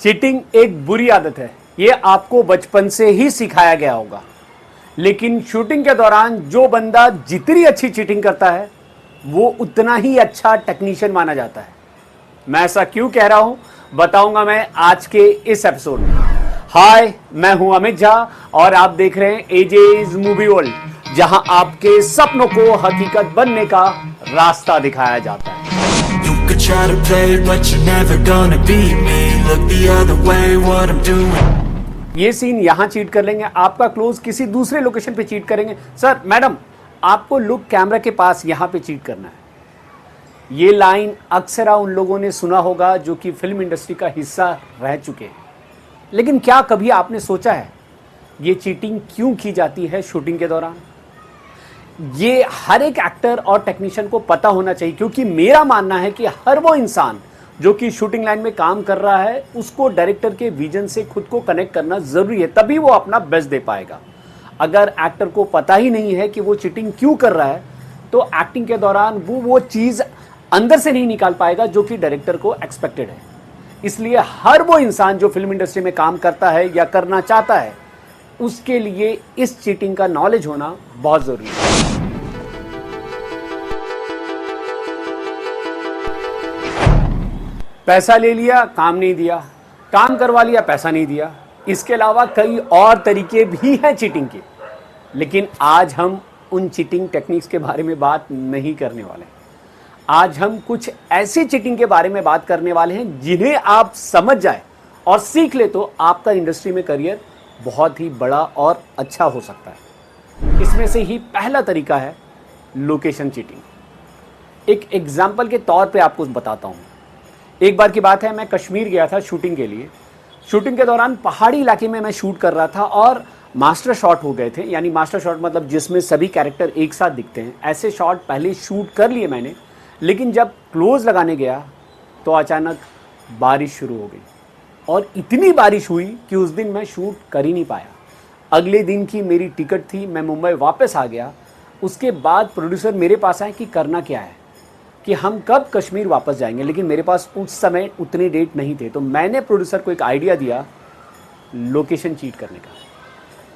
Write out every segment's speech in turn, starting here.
Cheating एक बुरी आदत है, ये आपको बचपन से ही सिखाया गया होगा। लेकिन शूटिंग के दौरान जो बंदा जितनी अच्छी चीटिंग करता है वो उतना ही अच्छा टेक्नीशियन माना जाता है। मैं ऐसा क्यों कह रहा हूं बताऊंगा मैं आज के इस एपिसोड में। हाय, मैं हूं अमित झा और आप देख रहे हैं एजेज मूवी वर्ल्ड, जहां आपके सपनों को हकीकत बनने का रास्ता दिखाया जाता है। You could try to play, but you're never gonna beat me. Look the other way, what I'm doing. ये सीन यहां चीट कर लेंगे, आपका क्लोज किसी दूसरे लोकेशन पे चीट करेंगे। सर, मैडम, आपको लुक कैमरा के पास यहां पे चीट करना है। ये लाइन अक्सर उन लोगों ने सुना होगा जो कि फिल्म इंडस्ट्री का हिस्सा रह चुके हैं। लेकिन क्या कभी आपने सोचा है ये चीटिंग क्यों की जाती है शूटिंग के दौरान? ये हर एक एक्टर और टेक्नीशियन को पता होना चाहिए, क्योंकि मेरा मानना है कि हर वो इंसान जो कि शूटिंग लाइन में काम कर रहा है उसको डायरेक्टर के विजन से खुद को कनेक्ट करना जरूरी है, तभी वो अपना बेस्ट दे पाएगा। अगर एक्टर को पता ही नहीं है कि वो चीटिंग क्यों कर रहा है तो एक्टिंग के दौरान वो चीज अंदर से नहीं निकाल पाएगा जो कि डायरेक्टर को एक्सपेक्टेड है। इसलिए हर वो इंसान जो फिल्म इंडस्ट्री में काम करता है या करना चाहता है उसके लिए इस चीटिंग का नॉलेज होना बहुत जरूरी है। पैसा ले लिया, काम नहीं दिया, काम करवा लिया, पैसा नहीं दिया। इसके अलावा कई और तरीके भी हैं चीटिंग के, लेकिन आज हम उन चीटिंग टेक्निक्स के बारे में बात नहीं करने वाले। आज हम कुछ ऐसी चीटिंग के बारे में बात करने वाले हैं जिन्हें आप समझ जाए और सीख ले तो आपका इंडस्ट्री में करियर बहुत ही बड़ा और अच्छा हो सकता है। इसमें से ही पहला तरीका है लोकेशन चीटिंग। एक एग्जाम्पल के तौर पे आपको बताता हूँ। एक बार की बात है, मैं कश्मीर गया था शूटिंग के लिए। शूटिंग के दौरान पहाड़ी इलाके में मैं शूट कर रहा था और मास्टर शॉट हो गए थे। यानी मास्टर शॉट मतलब जिसमें सभी कैरेक्टर एक साथ दिखते हैं, ऐसे शॉट पहले शूट कर लिए मैंने। लेकिन जब क्लोज लगाने गया तो अचानक बारिश शुरू हो गई और इतनी बारिश हुई कि उस दिन मैं शूट कर ही नहीं पाया। अगले दिन की मेरी टिकट थी, मैं मुंबई वापस आ गया। उसके बाद प्रोड्यूसर मेरे पास आए कि करना क्या है, कि हम कब कश्मीर वापस जाएंगे। लेकिन मेरे पास उस समय उतने डेट नहीं थे, तो मैंने प्रोड्यूसर को एक आइडिया दिया लोकेशन चीट करने का।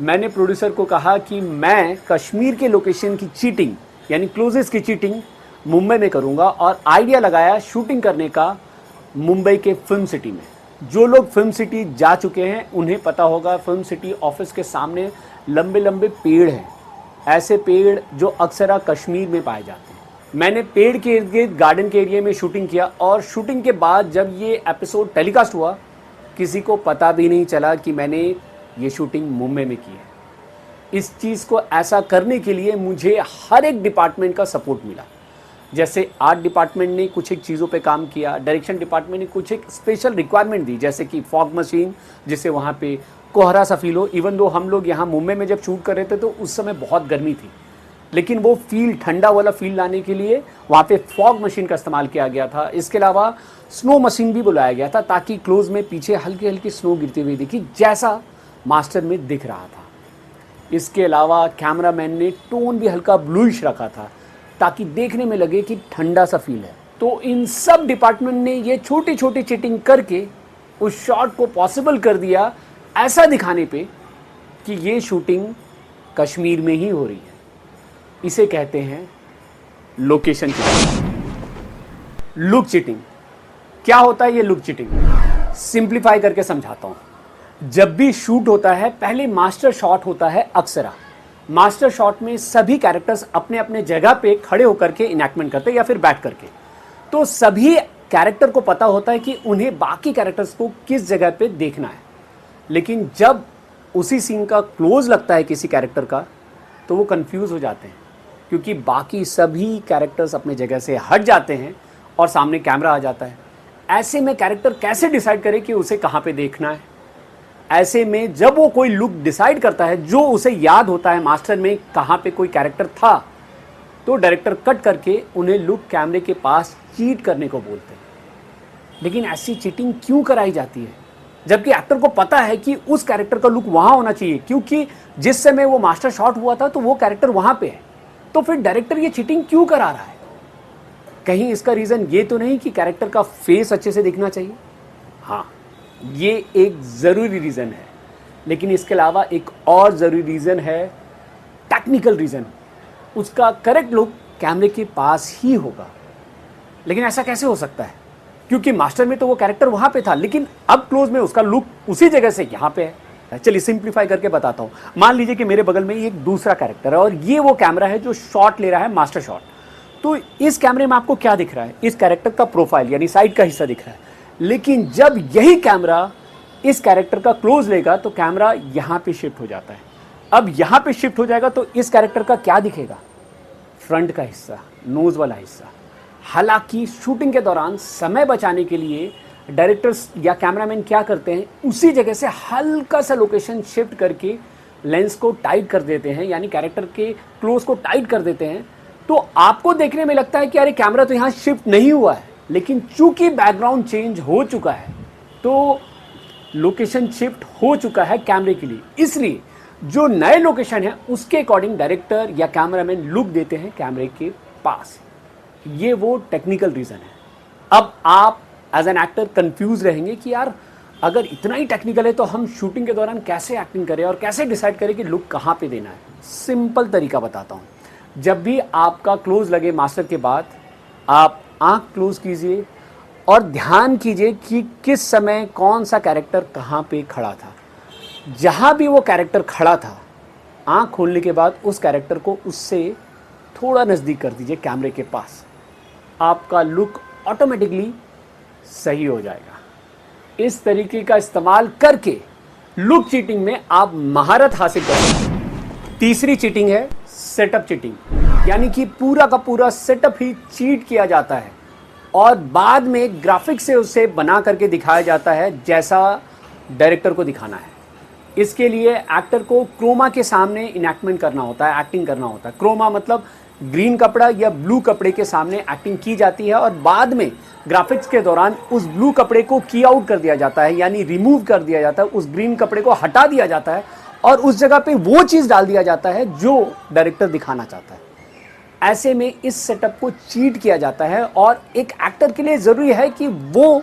मैंने प्रोड्यूसर को कहा कि मैं कश्मीर के लोकेशन की चीटिंग यानी क्लोजेस की चीटिंग मुंबई में करूंगा, और आइडिया लगाया शूटिंग करने का मुंबई के फिल्म सिटी में। जो लोग फिल्म सिटी जा चुके हैं उन्हें पता होगा, फिल्म सिटी ऑफिस के सामने लंबे लंबे पेड़ हैं, ऐसे पेड़ जो अक्सर कश्मीर में पाए जाते हैं। मैंने पेड़ के इर्द गिर्द गार्डन के एरिया में शूटिंग किया, और शूटिंग के बाद जब ये एपिसोड टेलीकास्ट हुआ किसी को पता भी नहीं चला कि मैंने ये शूटिंग मुंबई में की है। इस चीज़ को ऐसा करने के लिए मुझे हर एक डिपार्टमेंट का सपोर्ट मिला। जैसे आर्ट डिपार्टमेंट ने कुछ एक चीज़ों पे काम किया, डायरेक्शन डिपार्टमेंट ने कुछ एक स्पेशल रिक्वायरमेंट दी, जैसे कि फॉग मशीन, जिससे वहाँ पे कोहरा सा फील हो। इवन दो हम लोग यहाँ मुंबई में जब शूट कर रहे थे तो उस समय बहुत गर्मी थी, लेकिन वो फील, ठंडा वाला फील लाने के लिए वहाँ पे फॉग मशीन का इस्तेमाल किया गया था। इसके अलावा स्नो मशीन भी बुलाया गया था ताकि क्लोज में पीछे हल्की हल्की स्नो गिरती हुई दिखी, जैसा मास्टर में दिख रहा था। इसके अलावा कैमरामैन ने टोन भी हल्का ब्लूइश रखा था ताकि देखने में लगे कि ठंडा सा फील है। तो इन सब डिपार्टमेंट ने ये छोटी छोटी चीटिंग करके उस शॉट को पॉसिबल कर दिया, ऐसा दिखाने पे कि ये शूटिंग कश्मीर में ही हो रही है। इसे कहते हैं लोकेशन चीटिंग। लुक चीटिंग क्या होता है? ये लुक चीटिंग सिंप्लीफाई करके समझाता हूं। जब भी शूट होता है पहले मास्टर शॉट होता है। अक्सर मास्टर शॉट में सभी कैरेक्टर्स अपने अपने जगह पे खड़े होकर के इनैक्टमेंट करते हैं या फिर बैठ करके। तो सभी कैरेक्टर को पता होता है कि उन्हें बाकी कैरेक्टर्स को किस जगह पे देखना है। लेकिन जब उसी सीन का क्लोज लगता है किसी कैरेक्टर का तो वो कंफ्यूज हो जाते हैं, क्योंकि बाकी सभी कैरेक्टर्स अपने जगह से हट जाते हैं और सामने कैमरा आ जाता है। ऐसे में कैरेक्टर कैसे डिसाइड करे कि उसे कहाँ पे देखना है? ऐसे में जब वो कोई लुक डिसाइड करता है, जो उसे याद होता है मास्टर में कहाँ पे कोई कैरेक्टर था, तो डायरेक्टर कट करके उन्हें लुक कैमरे के पास चीट करने को बोलते हैं। लेकिन ऐसी चीटिंग क्यों कराई जाती है जबकि एक्टर को पता है कि उस कैरेक्टर का लुक वहाँ होना चाहिए, क्योंकि जिस समय वो मास्टर शॉट हुआ था तो वो कैरेक्टर वहाँ पे है। तो फिर डायरेक्टर ये चीटिंग क्यों करा रहा है? कहीं इसका रीज़न ये तो नहीं कि कैरेक्टर का फेस अच्छे से दिखना चाहिए? हाँ, ये एक ज़रूरी रीज़न है, लेकिन इसके अलावा एक और ज़रूरी रीज़न है, टेक्निकल रीज़न। उसका करेक्ट लुक कैमरे के पास ही होगा। लेकिन ऐसा कैसे हो सकता है? क्योंकि मास्टर में तो वो कैरेक्टर वहाँ पे था, लेकिन अब क्लोज में उसका लुक उसी जगह से यहाँ पे है। चलिए सिंप्लीफाई करके बताता हूँ। मान लीजिए कि मेरे बगल में एक दूसरा कैरेक्टर है और ये वो कैमरा है जो शॉट ले रहा है, मास्टर शॉट। तो इस कैमरे में आपको क्या दिख रहा है? इस कैरेक्टर का प्रोफाइल यानी साइड का हिस्सा दिख रहा है। लेकिन जब यही कैमरा इस कैरेक्टर का क्लोज लेगा तो कैमरा यहाँ पे शिफ्ट हो जाता है। अब यहाँ पे शिफ्ट हो जाएगा तो इस कैरेक्टर का क्या दिखेगा? फ्रंट का हिस्सा, नोज वाला हिस्सा। हालांकि शूटिंग के दौरान समय बचाने के लिए डायरेक्टर्स या कैमरामैन क्या करते हैं, उसी जगह से हल्का सा लोकेशन शिफ्ट करके लेंस को टाइट कर देते हैं, यानी कैरेक्टर के क्लोज को टाइट कर देते हैं। तो आपको देखने में लगता है कि अरे कैमरा तो यहाँ शिफ्ट नहीं हुआ है, लेकिन चूंकि बैकग्राउंड चेंज हो चुका है तो लोकेशन शिफ्ट हो चुका है कैमरे के लिए। इसलिए जो नए लोकेशन है उसके अकॉर्डिंग डायरेक्टर या कैमरामैन लुक देते हैं कैमरे के पास। ये वो टेक्निकल रीज़न है। अब आप एज एन एक्टर कंफ्यूज रहेंगे कि यार अगर इतना ही टेक्निकल है तो हम शूटिंग के दौरान कैसे एक्टिंग करें और कैसे डिसाइड करें कि लुक कहाँ पे देना है। सिंपल तरीका बताता हूँ। जब भी आपका क्लोज लगे मास्टर के बाद, आप आँख क्लोज कीजिए और ध्यान कीजिए कि किस समय कौन सा कैरेक्टर कहाँ पे खड़ा था। जहाँ भी वो कैरेक्टर खड़ा था, आँख खोलने के बाद उस कैरेक्टर को उससे थोड़ा नज़दीक कर दीजिए कैमरे के पास। आपका लुक ऑटोमेटिकली सही हो जाएगा। इस तरीके का इस्तेमाल करके लुक चीटिंग में आप महारत हासिल कर सकते हैं। तीसरी चीटिंग है सेटअप चीटिंग, यानी कि पूरा का पूरा सेटअप ही चीट किया जाता है और बाद में ग्राफिक्स से उसे बना करके दिखाया जाता है जैसा डायरेक्टर को दिखाना है। इसके लिए एक्टर को क्रोमा के सामने इनैक्टमेंट करना होता है, एक्टिंग करना होता है। क्रोमा मतलब ग्रीन कपड़ा या ब्लू कपड़े के सामने एक्टिंग की जाती है और बाद में ग्राफिक्स के दौरान उस ब्लू कपड़े को की आउट कर दिया जाता है, यानी रिमूव कर दिया जाता है। उस ग्रीन कपड़े को हटा दिया जाता है और उस जगह पे वो चीज़ डाल दिया जाता है जो डायरेक्टर दिखाना चाहता है। ऐसे में इस सेटअप को चीट किया जाता है और एक एक्टर के लिए ज़रूरी है कि वो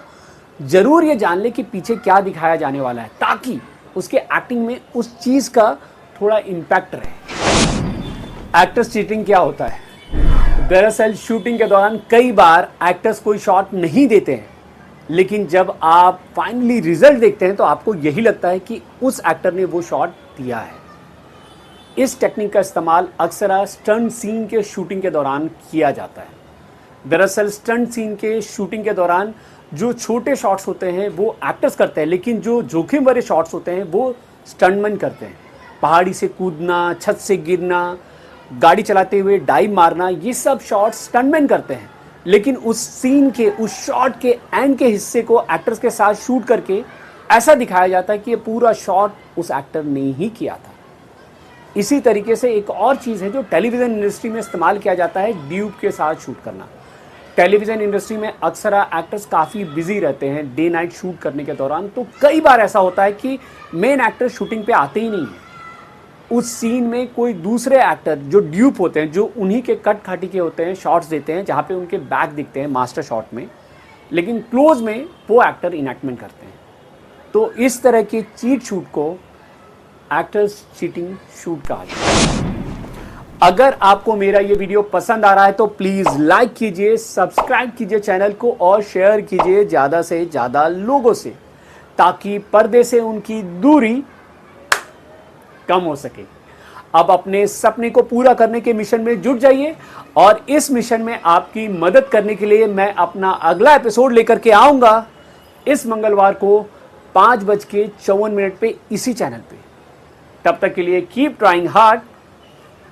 ज़रूर ये जान ले कि पीछे क्या दिखाया जाने वाला है, ताकि उसके एक्टिंग में उस चीज़ का थोड़ा इम्पैक्ट रहे। एक्टर्स चीटिंग क्या होता है? दरअसल शूटिंग के दौरान कई बार एक्टर्स कोई शॉट नहीं देते हैं, लेकिन जब आप फाइनली रिजल्ट देखते हैं तो आपको यही लगता है कि उस एक्टर ने वो शॉट दिया है। इस टेक्निक का इस्तेमाल अक्सर स्टंट सीन के शूटिंग के दौरान किया जाता है। दरअसल स्टंट सीन के शूटिंग के दौरान जो छोटे शॉट्स होते हैं वो एक्टर्स करते हैं, लेकिन जो जोखिम भरे शॉट्स होते हैं वो स्टंटमैन करते हैं। पहाड़ी से कूदना, छत से गिरना, गाड़ी चलाते हुए डाइव मारना, ये सब शॉट्स स्टंटमैन करते हैं। लेकिन उस सीन के, उस शॉट के एंड के हिस्से को एक्टर्स के साथ शूट करके ऐसा दिखाया जाता है कि ये पूरा शॉट उस एक्टर ने ही किया था। इसी तरीके से एक और चीज़ है जो टेलीविज़न इंडस्ट्री में इस्तेमाल किया जाता है, ड्यूब के साथ शूट करना। टेलीविज़न इंडस्ट्री में अक्सर एक्टर्स काफ़ी बिजी रहते हैं डे नाइट शूट करने के दौरान, तो कई बार ऐसा होता है कि मेन एक्टर शूटिंग पे आते ही नहीं है। उस सीन में कोई दूसरे एक्टर जो ड्यूप होते हैं, जो उन्हीं के कट खाटी के होते हैं, शॉट्स देते हैं जहाँ पे उनके बैक दिखते हैं मास्टर शॉट में, लेकिन क्लोज में वो एक्टर इनैक्टमेंट करते हैं। तो इस तरह के चीट शूट को एक्टर्स चीटिंग शूट कहा जाता है। अगर आपको मेरा ये वीडियो पसंद आ रहा है तो प्लीज़ लाइक कीजिए, सब्सक्राइब कीजिए चैनल को और शेयर कीजिए ज़्यादा से ज़्यादा लोगों से, ताकि पर्दे से उनकी दूरी कम हो सके। अब अपने सपने को पूरा करने के मिशन में जुट जाइए और इस मिशन में आपकी मदद करने के लिए मैं अपना अगला एपिसोड लेकर के आऊँगा इस मंगलवार को 5:54 पे इसी चैनल पे। तब तक के लिए keep trying hard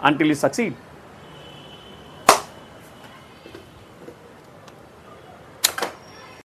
until you succeed.